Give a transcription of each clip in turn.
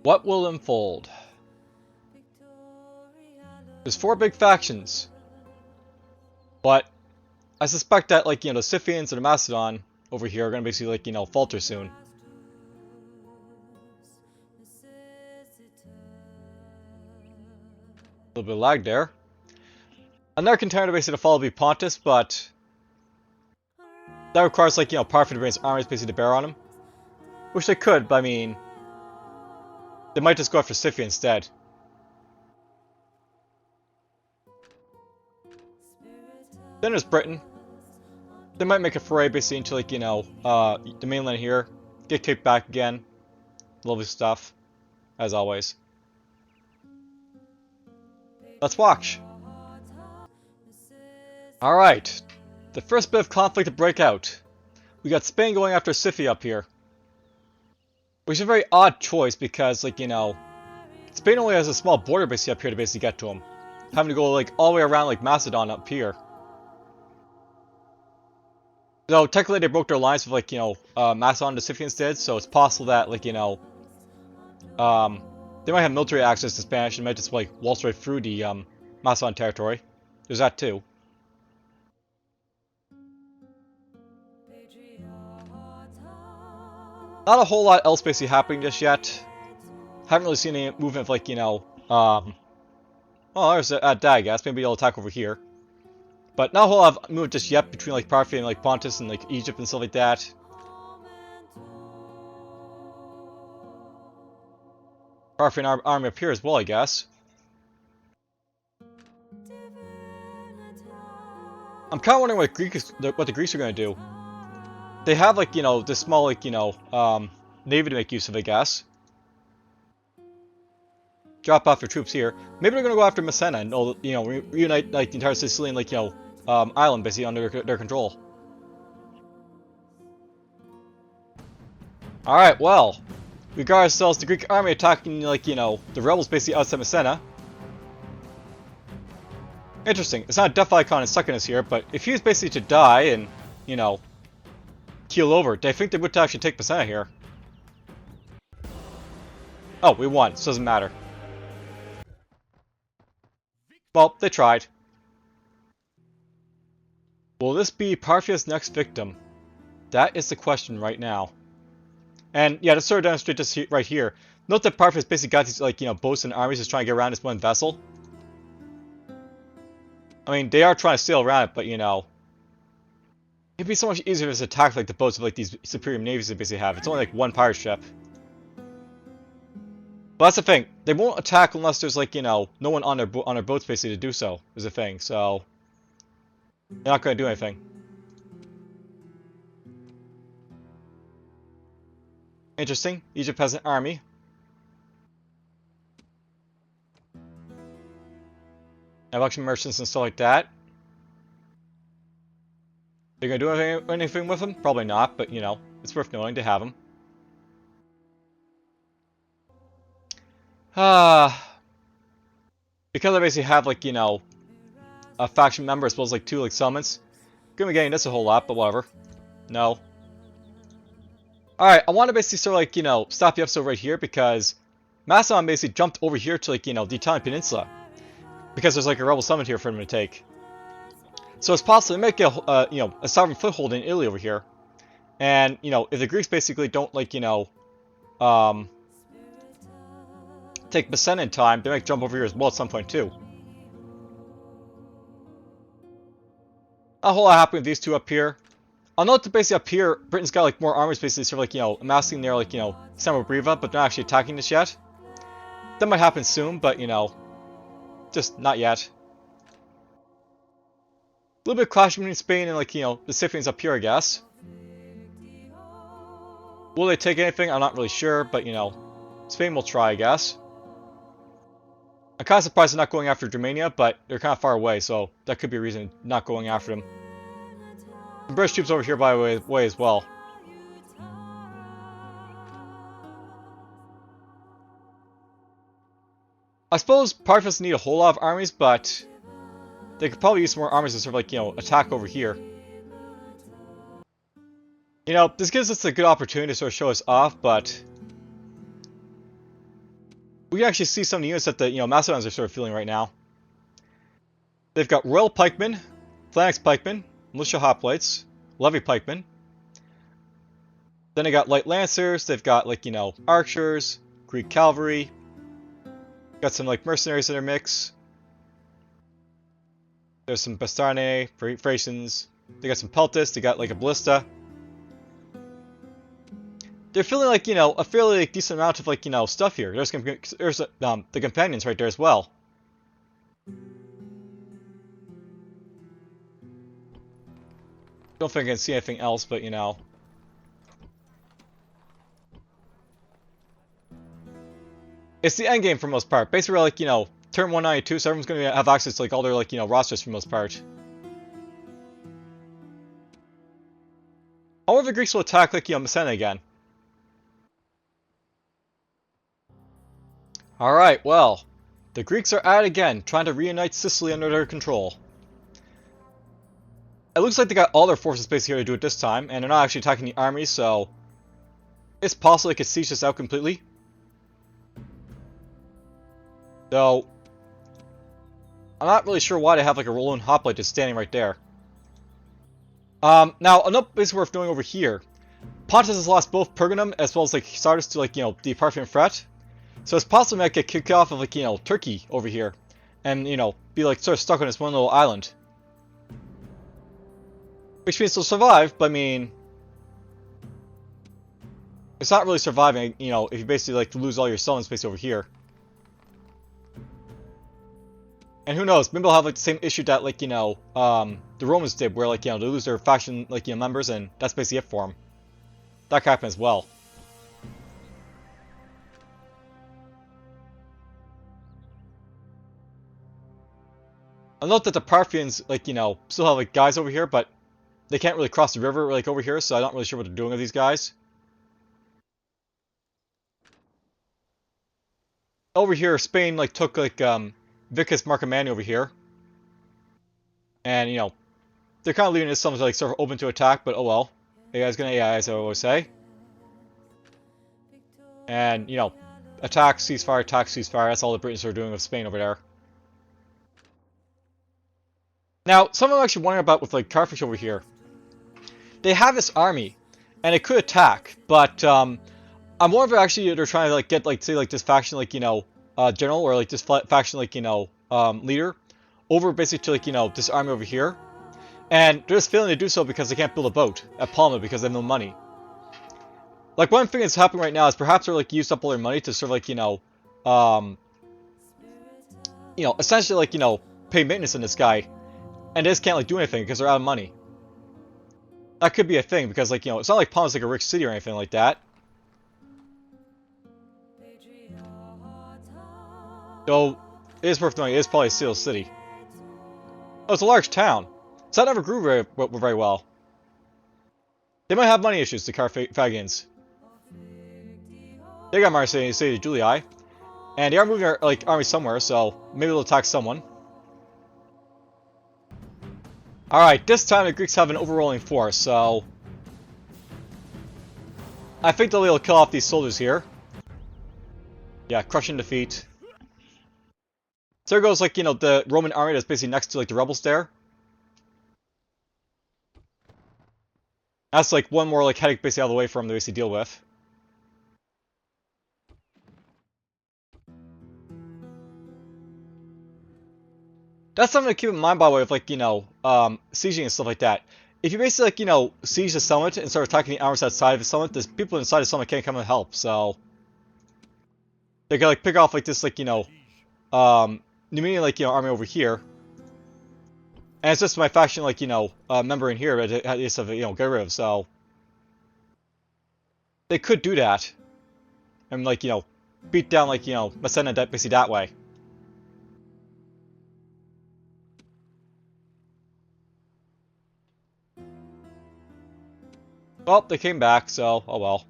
What will unfold? There's 4 big factions. But I suspect that, like, the Scythians and the Macedon over here are going to basically, like, falter soon. A little bit of lag there. Another contender basically to follow will be Pontus, but that requires, like, Parthia to bring its armies basically to bear on him. Which they could, but I mean, they might just go after Scythia instead. Then there's Britain. They might make a foray basically into, like, the mainland here. Get kicked back again. Lovely stuff, as always. Let's watch. Alright. The first bit of conflict to break out. We got Spain going after Scythia up here. Which is a very odd choice because, like, Spain only has a small border basically up here to basically get to them. Having to go, like, all the way around, like, Macedon up here. So, technically they broke their alliance with, like, Macedon and the Scythians did, so it's possible that, like, they might have military access to Spanish and might just, like, waltz right through the, Macedon territory. There's that, too. Not a whole lot else basically happening just yet. Haven't really seen any movement of, like, well, there's that, I guess. Maybe they'll attack over here. But not a whole lot of movement just yet between, like, Parthia and, like, Pontus and, like, Egypt and stuff like that. Parthian army up here as well, I guess. I'm kind of wondering what the Greeks are going to do. They have, like, this small, like, navy to make use of, I guess. Drop off their troops here. Maybe they're going to go after Macedon and, reunite, like, the entire Sicilian, like, island basically under their control. Alright, well. We got ourselves the Greek army attacking, like, the rebels basically outside Macedon. Interesting. It's not a death icon in sucking us here, but if he was basically to die and, keel over, do I think they would actually take Macedon here? Oh, we won, so it doesn't matter. Well, they tried. Will this be Parthia's next victim? That is the question right now. And yeah, to sort of demonstrate this right here, note that Parthia's basically got these, like, boats and armies just trying to get around this one vessel. I mean, they are trying to sail around it, but it'd be so much easier to attack, like, the boats of, like, these superior navies they basically have. It's only, like, one pirate ship. But that's the thing. They won't attack unless there's, like, no one on their boats basically to do so, is the thing. So they're not going to do anything. Interesting. Egypt has an army. Election merchants and stuff like that. They're going to do anything with them? Probably not, but, it's worth knowing to have them. Because I basically have, like, a faction member as well as, like, 2, like, settlements. Gonna be getting this a whole lot, but whatever. No. Alright, I want to basically sort of, like, stop the episode right here because Macedon basically jumped over here to, like, the Italian peninsula. Because there's, like, a rebel summit here for them to take. So it's possible they might get, a sovereign foothold in Italy over here. And, if the Greeks basically don't, like, take Macedon in time, they might jump over here as well at some point too. A whole lot happening with these two up here. I'll note that basically up here, Britain's got, like, more armies basically sort of, like, amassing their, like, Summer Breva, but they're not actually attacking this yet. That might happen soon, but, just not yet. A little bit of clash between Spain and, like, the Scythians up here, I guess. Will they take anything? I'm not really sure, but, Spain will try, I guess. I'm kind of surprised they're not going after Germania, but they're kind of far away, so that could be a reason not going after them. Some British troops over here, by the way as well. I suppose Parthia doesn't need a whole lot of armies, but they could probably use some more armies to sort of, like, attack over here. This gives us a good opportunity to sort of show us off, but we can actually see some of the units that the Macedons are sort of feeling right now. They've got Royal Pikemen, Phalanx Pikemen, Militia Hoplites, Levy Pikemen. Then they got Light Lancers, they've got, like, Archers, Greek Cavalry. Got some, like, mercenaries in their mix. There's some Bastarnae, Thracians. They got some Peltis, they got, like, a Ballista. They're feeling like, a fairly like, decent amount of, like, stuff here. There's the Companions right there as well. Don't think I can see anything else, but, it's the end game for the most part. Basically, like, turn 192, so everyone's going to have access to, like, all their, like, rosters for the most part. I wonder if the Greeks will attack, like, Macedon again. Alright, well, the Greeks are at it again, trying to reunite Sicily under their control. It looks like they got all their forces basically here to do it this time, and they're not actually attacking the army, so it's possible they could siege this out completely. Though, I'm not really sure why they have like a rolling hoplite just standing right there. Now, another place worth knowing over here. Pontus has lost both Pergamum as well as like Sardis to like, the Parthian threat. So it's possible they might get kicked off of like, Turkey over here. And, be like sort of stuck on this one little island. Which means they'll survive, but I mean... it's not really surviving, if you basically like lose all your settlements basically over here. And who knows, maybe they'll have like the same issue that like, the Romans did, where like, they lose their faction like, members and that's basically it for them. That could happen as well. I'll note that the Parthians, like, still have like guys over here, but they can't really cross the river like over here, so I'm not really sure what they're doing with these guys. Over here, Spain like took like Vicus Marcomanni over here. And, they're kind of leaving this something like sort of open to attack, but oh well. AI's gonna AI, as I always say. And, attack, ceasefire, that's all the Britons are doing with Spain over there. Now, something I'm actually wondering about with, like, Carthage over here. They have this army, and it could attack, but, I'm wondering if actually they're trying to, like, get, like, say, like, this faction, like, general, or, like, this faction, like, leader, over basically to, like, this army over here. And they're just failing to do so because they can't build a boat at Palma because they have no money. Like, one thing that's happening right now is perhaps they're, like, used up all their money to sort of, like, essentially, like, pay maintenance on this guy. And they just can't, like, do anything because they're out of money. That could be a thing because, like, it's not like Palma's, like, a rich city or anything like that. So, it is worth knowing, it is probably a sealed city. Oh, it's a large town. So that never grew very well. They might have money issues, the Carthaginians. They got Marseille City Julii, and they are moving their like army somewhere, so maybe they'll attack someone. Alright, this time the Greeks have an overrolling force, so I think they'll be able to kill off these soldiers here. Yeah, crushing defeat. So there goes, like, the Roman army that's basically next to, like, the rebels there. That's, like, one more, like, headache basically out of the way for them to basically deal with. That's something to keep in mind, by the way, of, like, sieging and stuff like that. If you basically, like, siege the summit and start attacking the armies outside of the summit, the people inside the summit can't come and help, so they can, like, pick off, like, this, like, Numidian, like, army over here. And it's just my faction, like, member in here that I just have, get rid of, so they could do that. And, like, beat down, like, Macedon basically that way. Well, they came back, so, oh well.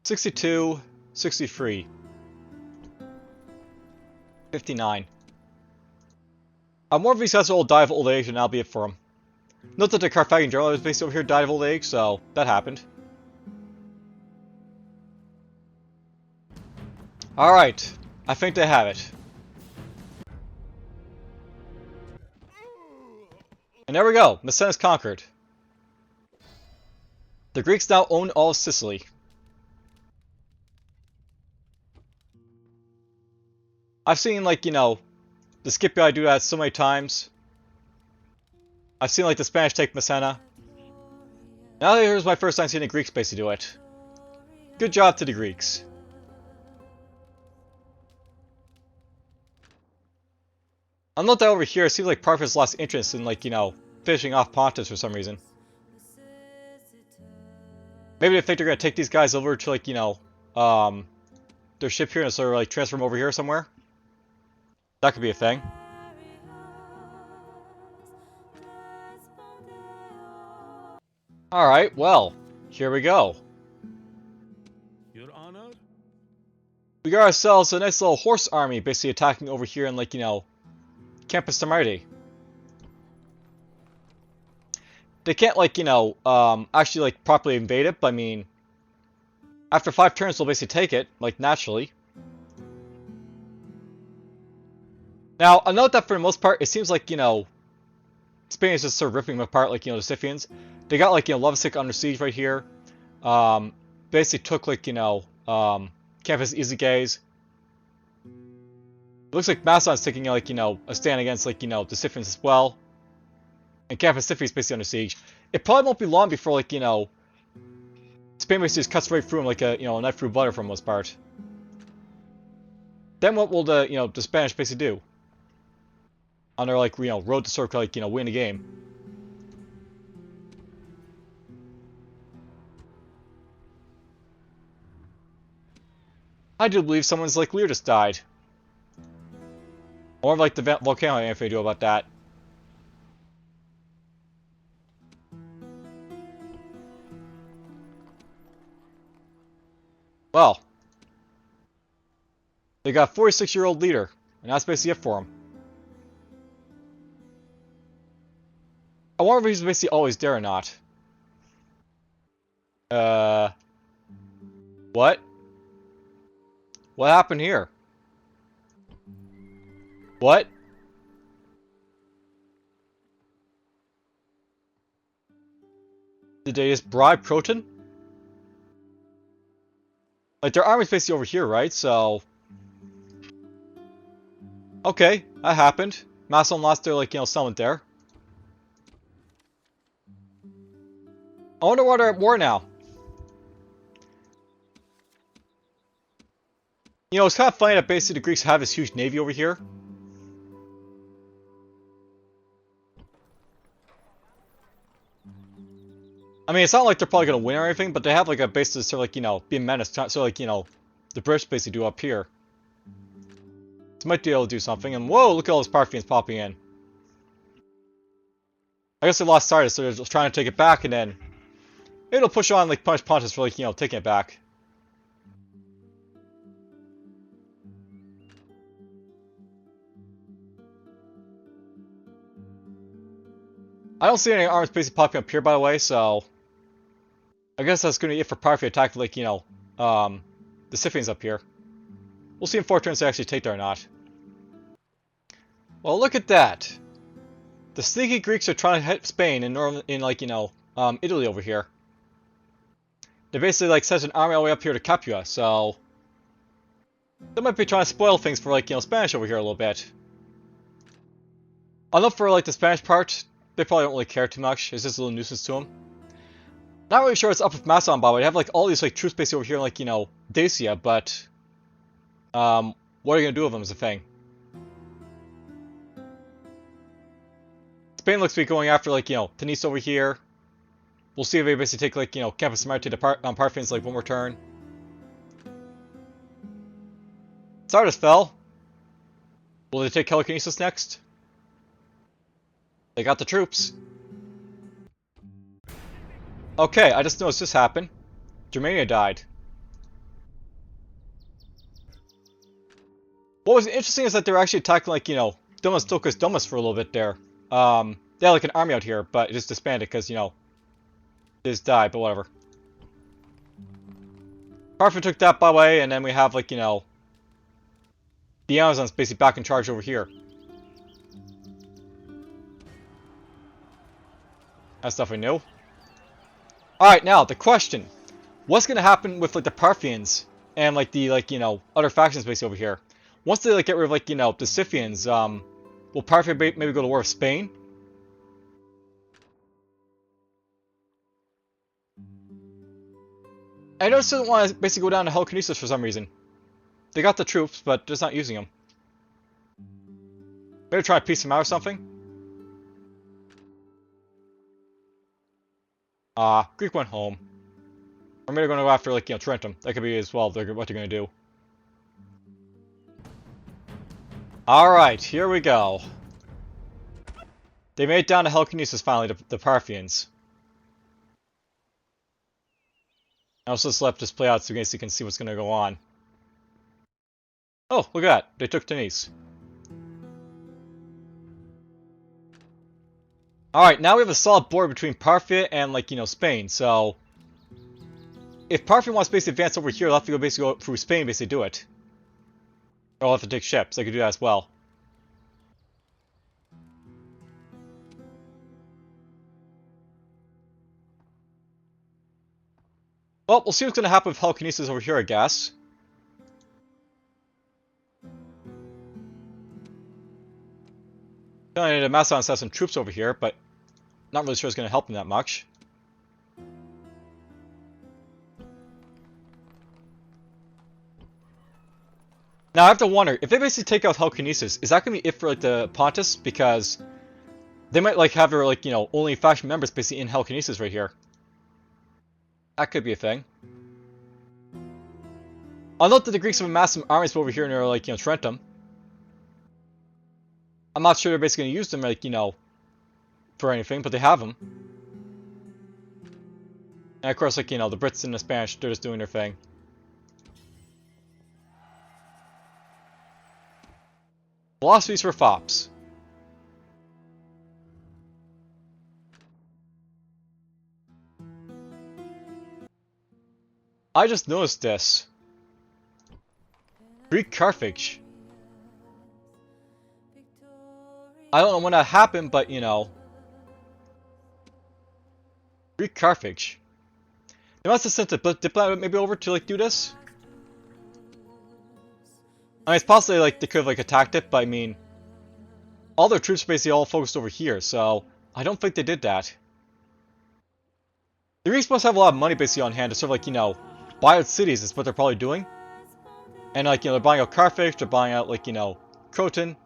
62, 63. 59. More of these guys will die of old age, and that'll be it for them. Note that the Carthaginian general that was based over here died of old age, so that happened. Alright, I think they have it. And there we go, Macedon is conquered. The Greeks now own all of Sicily. I've seen, like, you know, the Scipii do that so many times. I've seen, like, the Spanish take Messina. Now here's my first time seeing the Greeks basically do it. Good job to the Greeks. I'll note that over here, it seems like Parthians lost interest in, like, you know, finishing off Pontus for some reason. Maybe they think they're gonna take these guys over to, like, you know, their ship here and sort of, like, transfer them over here somewhere. That could be a thing. Alright, well, here we go. Your Honor? We got ourselves a nice little horse army basically attacking over here in, like, you know, Campus Tamardi. They can't, like, you know, actually, like, properly invade it, but I mean, after 5 turns they'll basically take it, like, naturally. Now, I'll note that for the most part, it seems like, you know, Spain is just sort of ripping them apart, like, you know, the Scythians. They got, like, you know, Lovesick under siege right here. Basically took, like, you know, Campus Easygaze. It looks like Macedon's taking, like, you know, a stand against, like, you know, the Scythians as well. And Campus Sicily is basically under siege. It probably won't be long before, like, you know, Spain basically just cuts right through them like a, you know, a knife through butter for the most part. Then what will the, you know, the Spanish basically do? On their, like, you know, road to sort of, like, you know, win the game. I do believe someone's, like, Lear just died. Or, like, the volcano, I don't know do about that. Well. They got a 46-year-old leader, and that's basically it for him. I wonder if he's basically always there or not. What? What happened here? What? Did they just bribe Croton? Like, their army's basically over here, right? So... Okay, that happened. Macedon lost their, like, you know, settlement there. I wonder why they're at war now. You know, it's kind of funny that basically the Greeks have this huge navy over here. I mean, it's not like they're probably going to win or anything, but they have, like, a base to sort of, like, you know, be a menace. So, like, you know, the Brits basically do up here. So might be able to do something. And whoa, look at all those Parthians popping in. I guess they lost Sardis, so they're just trying to take it back, and then it'll push on, like, punish Pontus for, like, you know, taking it back. I don't see any arms basically popping up here, by the way, so... I guess that's going to be it for Parthia attack, like, you know, the Scythians up here. We'll see in 4 turns they actually take there or not. Well, look at that. The sneaky Greeks are trying to hit Spain in like, you know, Italy over here. They basically, like, sent an army all the way up here to Capua, so... They might be trying to spoil things for, like, you know, Spanish over here a little bit. Although for, like, the Spanish part, they probably don't really care too much. It's just a little nuisance to them. Not really sure what's up with Macedon, by the way. They have, like, all these, like, troops basically over here, like, you know, Dacia, but... what are you going to do with them is the thing. Spain looks to be going after, like, you know, Tunis over here. We'll see if they basically take, like, you know, Campus Marte to Parthians, like, one more turn. Sardis fell. Will they take Telekinesis next? They got the troops. Okay, I just noticed this happened. Germania died. What was interesting is that they were actually attacking, like, you know, Domus Tokus Domus for a little bit there. They had, like, an army out here, but it just disbanded because, you know, it just died, but whatever. Parthia took that, by the way, and then we have, like, you know, the Amazon's basically back in charge over here. That's definitely new. Alright, now, the question. What's gonna happen with, like, the Parthians and, like, the, like, you know, other factions basically over here? Once they, like, get rid of, like, you know, the Scythians, will Parthia maybe go to war with Spain? I noticed they don't want to basically go down to Helicarnassus for some reason. They got the troops, but just not using them. Maybe try to piece them out or something? Greek went home. Or maybe they're going to go after, like, you know, Trentum. That could be as well what they're going to do. Alright, here we go. They made it down to Helicarnassus finally, the Parthians. Now let's just let this play out so you guys can see what's going to go on. Oh, look at that. They took Tunis. Alright, now we have a solid border between Parthia and, like, you know, Spain, so... If Parthia wants to basically advance over here, they'll have to go basically go through Spain basically do it. Or they'll have to take ships. They could do that as well. Well, we'll see what's going to happen with Helicarnassus over here, I guess. Macedon has some troops over here, but not really sure it's going to help them that much. Now I have to wonder, if they basically take out Helicarnassus, is that going to be it for, like, the Pontus? Because they might, like, have their, like, you know, only faction members basically in Helicarnassus right here. That could be a thing. I'll note that the Greeks have amassed some armies over here near, like, you know, Trentum. I'm not sure they're basically going to use them, like, you know, for anything, but they have them. And of course, like, you know, the Brits and the Spanish, they're just doing their thing. Philosophies for fops. I just noticed this. Greek Carthage. I don't know when that happened, but, you know. Greek Carthage. They must have sent a diplomat maybe over to, like, do this. I mean, it's possibly, like, they could have, like, attacked it, but I mean, all their troops are basically all focused over here, so I don't think they did that. The Greeks must have a lot of money basically on hand to sort of, like, you know, buy out cities is what they're probably doing. And, like, you know, they're buying out Carthage, they're buying out, like, you know, Croton.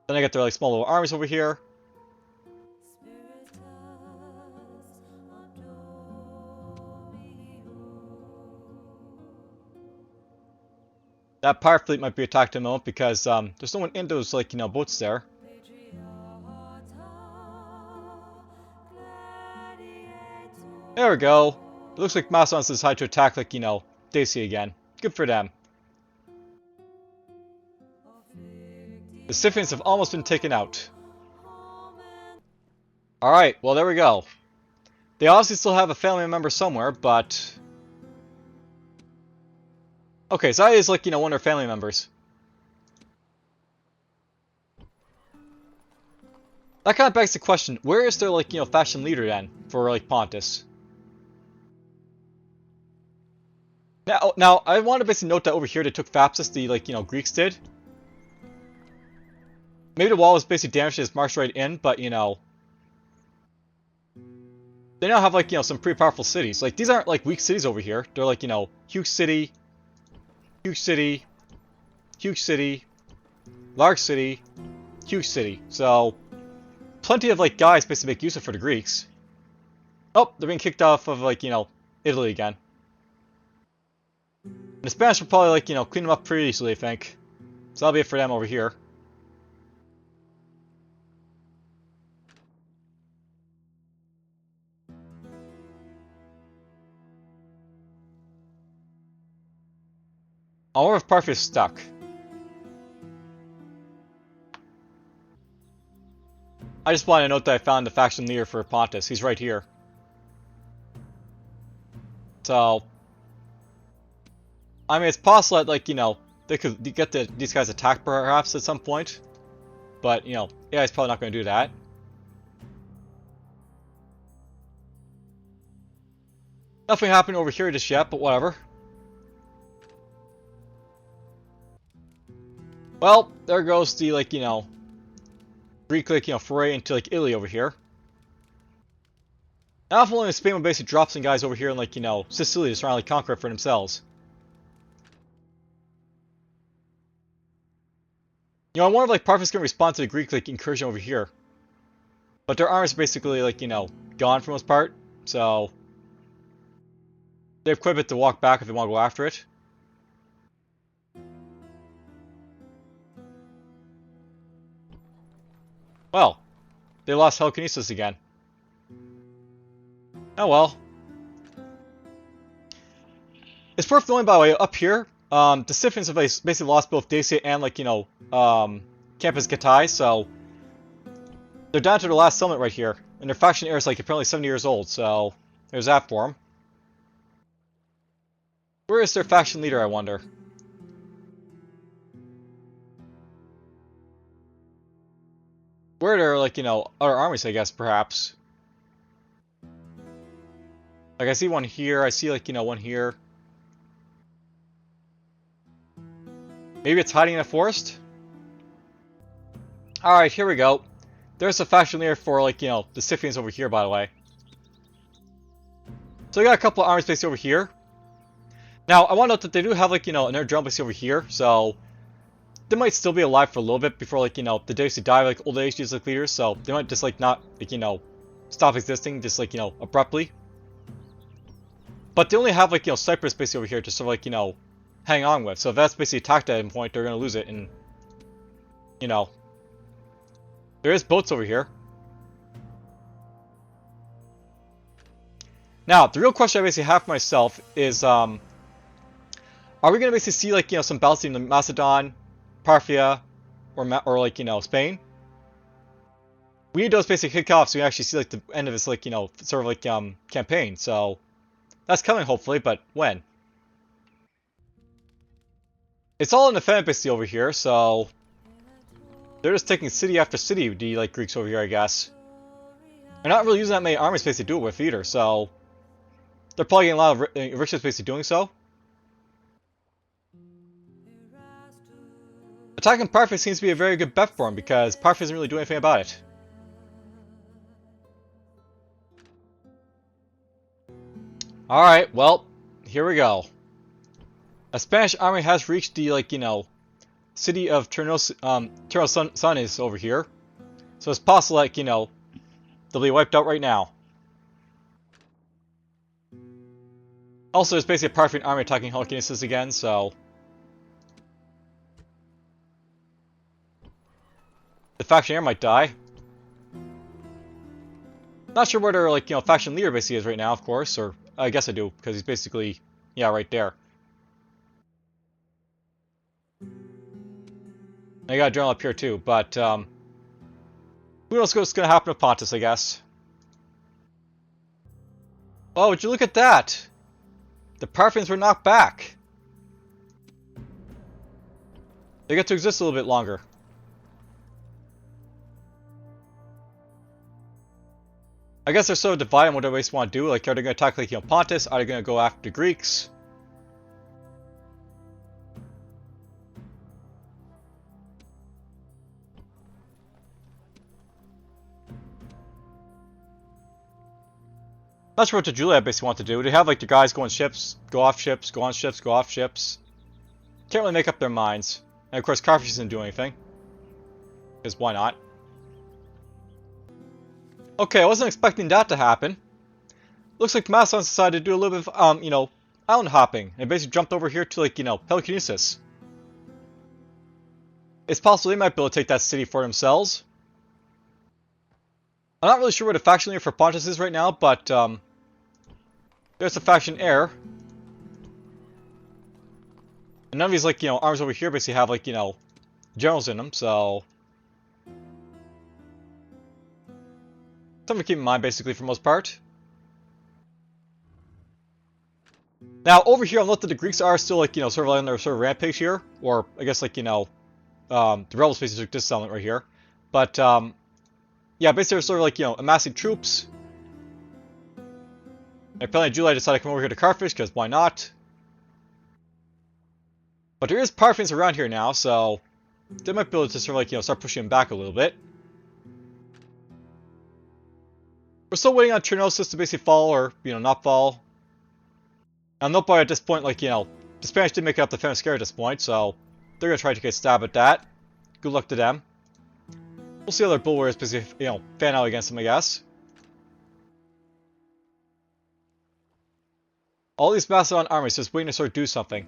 Then they get their, like, small little armies over here. That pirate fleet might be attacked in a moment because there's no one in those, like, you know, boats there. There we go. It looks like Macedon's decided to attack, like, you know, Dacia again. Good for them. The Scythians have almost been taken out. Alright, well, there we go. They obviously still have a family member somewhere, but... Okay, so that is, like, you know, one of their family members. That kind of begs the question, where is their, like, you know, faction leader then, for, like, Pontus? Now, I want to basically note that over here they took Thapsus, the, like, you know, Greeks did. Maybe the wall was basically damaged as marched right in, but, you know... They now have, like, you know, some pretty powerful cities. Like, these aren't, like, weak cities over here. They're, like, you know, huge city... Huge city, huge city, large city, huge city. So, plenty of, like, guys basically make use of for the Greeks. Oh, they're being kicked off of, like, you know, Italy again. And the Spanish will probably, like, you know, clean them up pretty easily, I think. So that'll be it for them over here. I wonder if Parthia is stuck. I just want to note that I found the faction leader for Pontus. He's right here. So... I mean, it's possible that, like, you know, they could get these guys attacked perhaps at some point. But, you know, yeah, he's probably not going to do that. Nothing happened over here just yet, but whatever. Well, there goes the, like, you know, Greek, like, you know, foray into, like, Italy over here. Now, if only Spain would basically drop some guys over here in, like, you know, Sicily to try and, like, conquer it for themselves. You know, I wonder if, like, Parthians can respond to the Greek, like, incursion over here. But their armies are basically, like, you know, gone for the most part, so they have quite a bit to walk back if they want to go after it. Well, they lost telekinesis again. Oh well. It's worth knowing, by the way, up here, the Scythians have basically lost both Dacia and, like, you know, Campus Gatai, so they're down to their last settlement right here. And their faction heir is, like, apparently 70 years old, so there's that for them. Where is their faction leader, I wonder? Where are their, like, you know, other armies, I guess, perhaps? Like, I see one here, I see, like, you know, one here. Maybe it's hiding in a forest? Alright, here we go. There's a faction leader for, like, you know, the Scythians over here, by the way. So we got a couple of armies based over here. Now, I want to note that they do have, like, you know, another drum base over here, so they might still be alive for a little bit before, like, you know, the days to die, like, old age, these, like, leaders, so they might just, like, not, like, you know, stop existing, just, like, you know, abruptly. But they only have, like, you know, Cyprus basically over here to sort of, like, you know, hang on with. So if that's basically attacked at any point, they're going to lose it, and, you know, there is boats over here. Now, the real question I basically have for myself is, are we going to basically see, like, you know, some battles in Macedon, Parthia, or like, you know, Spain? We need those basically kick off so we actually see, like, the end of this, like, you know, sort of, like, campaign. So that's coming, hopefully, but when? It's all in the defense basically over here, so they're just taking city after city, the, like, Greeks over here, I guess. They're not really using that many army space to do it with either, so they're probably getting a lot of riches basically doing so. Attacking Parthia seems to be a very good bet for him because Parthia doesn't really do anything about it. Alright, well, here we go. A Spanish army has reached the, like, you know, city of Sun is over here. So it's possible, like, you know, they'll be wiped out right now. Also, there's basically a Parthian army attacking Halicarnassus again, so the faction heir might die. Not sure where their, like, you know, faction leader basically is right now, of course, or I guess I do, because he's basically, yeah, right there. I got a general up here too, but who knows what's going to happen to Pontus, I guess. Oh, would you look at that? The Parthians were knocked back. They get to exist a little bit longer. I guess they're so divided on what they always want to do. Like, are they going to attack, like, you know, Pontus? Are they going to go after the Greeks? Not sure what the Juliet basically want to do. They have, like, the guys go on ships, go off ships, go on ships, go off ships. Can't really make up their minds. And of course, Carthage isn't doing anything. Because why not? Okay, I wasn't expecting that to happen. Looks like Macedon decided to do a little bit of, you know, island hopping. And basically jumped over here to, like, you know, Peloponnesus. It's possible they might be able to take that city for themselves. I'm not really sure where the faction leader for Pontus is right now, but, there's a faction heir. And none of these, like, you know, arms over here basically have, like, you know, generals in them, so something to keep in mind, basically, for the most part. Now, over here, I'll note that the Greeks are still, like, sort of on their sort of rampage here. Or, I guess, like, the rebels basically took this settlement right here. But, yeah, basically they're sort of like, amassing troops. And apparently July decided to come over here to Carthage, because why not? But there is Parthians around here now, so they might be able to sort of like, start pushing them back a little bit. We're still waiting on Chernosis to basically fall, or, not fall. And note by at this point, like, the Spanish did make it up the Fenriscare at this point, so they're going to try to get a stab at that. Good luck to them. We'll see how their bull warriors basically, fan out against them, I guess. All these Macedon armies just waiting to sort of do something.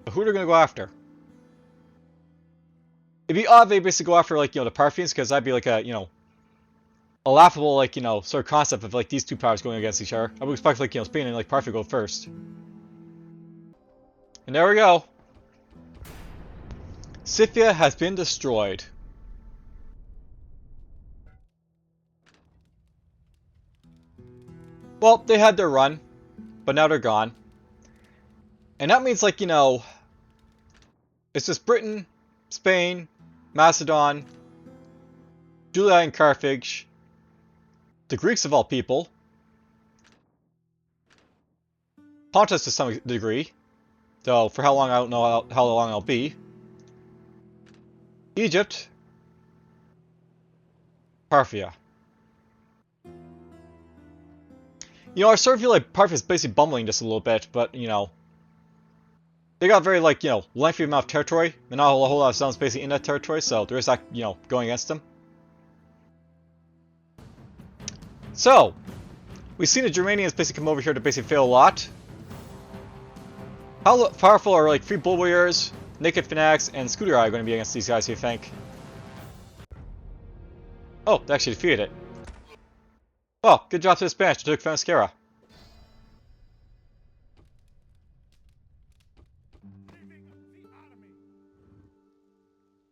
But who are they going to go after? It'd be odd if they basically go after, like, the Parthians, because that'd be like a, a laughable, like, sort of concept of, like, these two powers going against each other. I would expect, like, Spain and, like, Parthia go first. And there we go. Scythia has been destroyed. Well, they had their run, but now they're gone. And that means, like, it's just Britain, Spain, Macedon, Julia and Carthage, the Greeks of all people, Pontus to some degree, though for how long I don't know how long I'll be, Egypt, Parthia. I sort of feel like Parthia is basically bumbling just a little bit, but, they got very, like, lengthy amount of territory, and not a whole lot of zones basically in that territory, so there is that, going against them. So, we've seen the Germanians basically come over here to basically fail a lot. How powerful are, like, Free Bull Warriors, Naked Fanatics, and Scuderii going to be against these guys, do you think? Oh, they actually defeated it. Well, good job to the Spanish who took Fenriscare.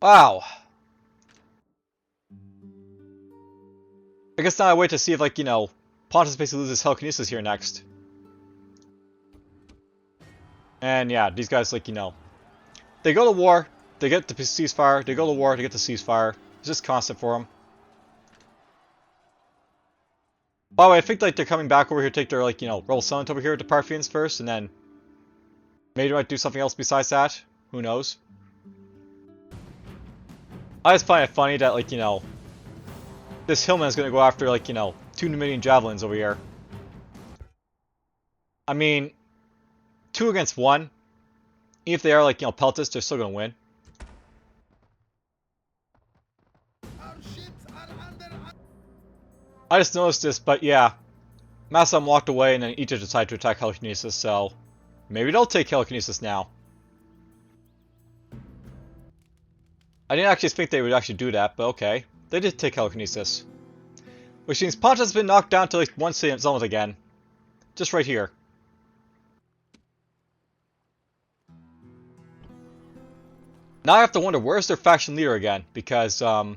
Wow. I guess now I wait to see if, like, Pontus basically loses telekinesis here next. And yeah, these guys, like, they go to war, they get the ceasefire, they go to war, they get the ceasefire. It's just constant for them. By the way, I think, like, they're coming back over here to take their, like, rebel settlement over here to Parthians first, and then maybe they might do something else besides that. Who knows? I just find it funny that, like, this hillman is going to go after, like, 2 Numidian javelins over here. I mean, 2 against 1. Even if they are, like, peltist, they're still going to win. I just noticed this, but yeah. Macedon walked away, and then Egypt decided to attack telekinesis, so maybe they'll take telekinesis now. I didn't actually think they would actually do that, but okay. They did take telekinesis. Which means Pontus has been knocked down to, like, 1 settlement again. Just right here. Now I have to wonder, where's their faction leader again? Because, they're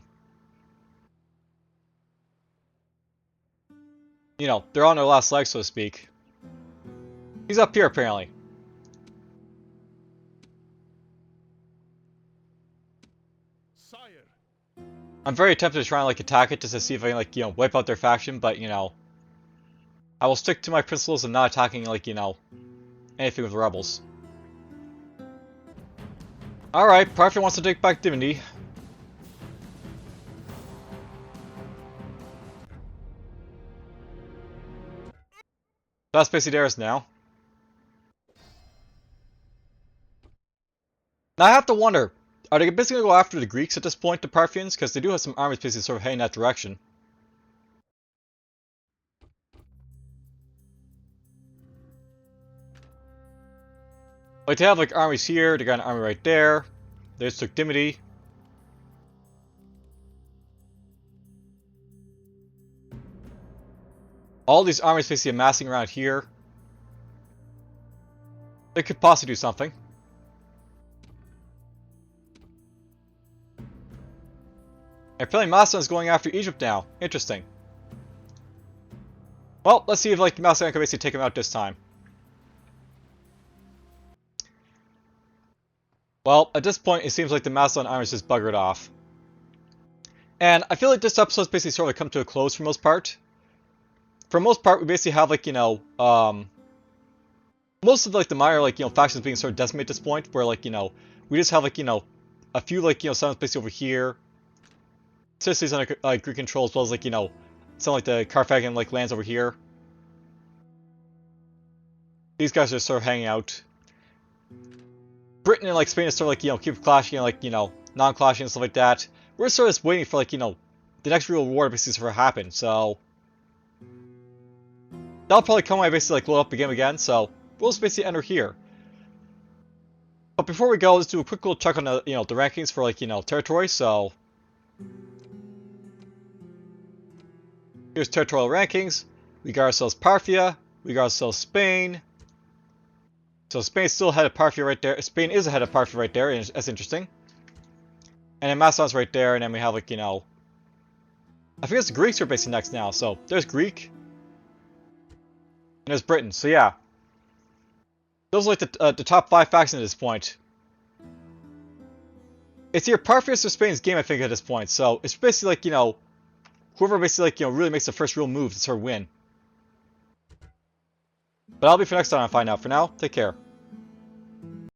on their last leg, so to speak. He's up here, apparently. I'm very tempted to try and, like, attack it just to see if I can, like, wipe out their faction, but, I will stick to my principles of not attacking, like, anything with the rebels. Alright, Parthia wants to take back Divinity. That's basically theirs now. Now I have to wonder, are they basically going to go after the Greeks at this point, the Parthians? Because they do have some armies basically sort of heading that direction. Like, they have, like, armies here, they got an army right there. They just took Dimity. All these armies basically amassing around here. They could possibly do something. And apparently Macedon is going after Egypt now. Interesting. Well, let's see if, like, Macedon can basically take him out this time. Well, at this point, it seems like the Macedon armies just buggered off. And I feel like this episode's basically sort of come to a close for most part. For most part, we basically have, like, most of, like, the minor, like, factions being sort of decimated at this point, where, like, we just have, like, a few, like, settlements basically over here. Sicily's under, like, Greek control, as well as, like, some, like, the Carthaginian, like, lands over here. These guys are sort of hanging out. Britain and, like, Spain is sort of, like, keep clashing and, like, non-clashing and stuff like that. We're sort of just waiting for, like, the next real war to basically sort of happen, so... That'll probably come when I basically, like, load up the game again, so we'll just basically enter here. But before we go, let's do a quick little check on the, the rankings for, like, territory, so... Here's territorial rankings. We got ourselves Parthia. We got ourselves Spain. So Spain's still ahead of Parthia right there. Spain is ahead of Parthia right there, and that's interesting. And then Macedon's right there, and then we have, like, I think it's the Greeks are basically next now, so there's Greek. And there's Britain, so yeah. Those are, like, the top 5 factions at this point. It's either Parthians or Spain's game, I think, at this point, so it's basically, like, whoever basically, like, really makes the first real move to sort of win. But that'll be for next time I find out. For now, take care.